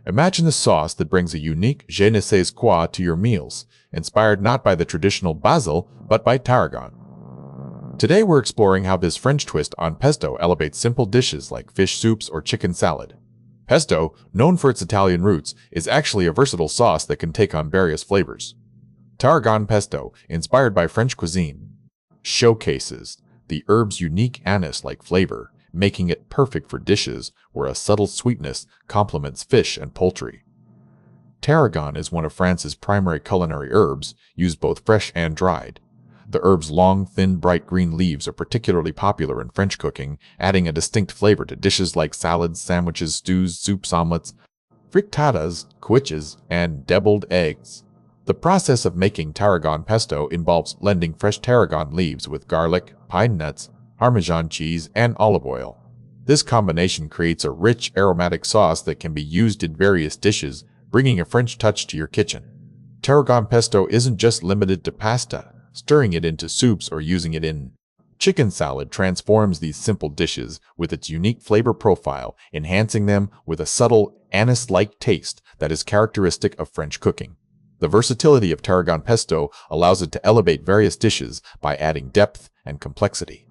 Imagine a sauce that brings a unique je ne sais quoi to your meals, inspired not by the traditional basil, but by tarragon. Today we're exploring how this French twist on pesto elevates simple dishes like fish soups or chicken salad. Pesto, known for its Italian roots, is actually a versatile sauce that can take on various flavors. Tarragon Pesto, inspired by French cuisine, showcases the herb's unique anise-like flavor, making it perfect for dishes where a subtle sweetness complements fish and poultry. Tarragon is one of France's primary culinary herbs, used both fresh and dried. The herb's long, thin, bright green leaves are particularly popular in French cooking, adding a distinct flavor to dishes like salads, sandwiches, stews, soups, omelets, frittatas, quiches, and deviled eggs. The process of making tarragon pesto involves blending fresh tarragon leaves with garlic, pine nuts, Parmesan cheese, and olive oil. This combination creates a rich, aromatic sauce that can be used in various dishes, bringing a French touch to your kitchen. Tarragon pesto isn't just limited to pasta. Stirring it into soups or using it in chicken salad transforms these simple dishes with its unique flavor profile, enhancing them with a subtle anise-like taste that is characteristic of French cooking. The versatility of tarragon pesto allows it to elevate various dishes by adding depth and complexity.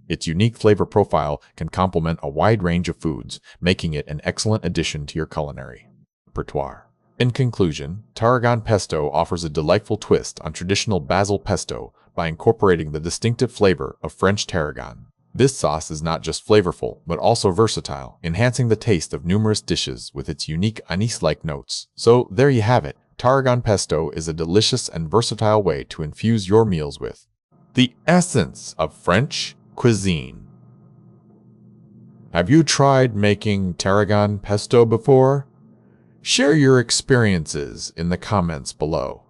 Its unique flavor profile can complement a wide range of foods, making it an excellent addition to your culinary repertoire. In conclusion, tarragon pesto offers a delightful twist on traditional basil pesto by incorporating the distinctive flavor of French tarragon. This sauce is not just flavorful, but also versatile, enhancing the taste of numerous dishes with its unique anise-like notes. So there you have it. Tarragon pesto is a delicious and versatile way to infuse your meals with the essence of French cuisine. Have you tried making tarragon pesto before? Share your experiences in the comments below.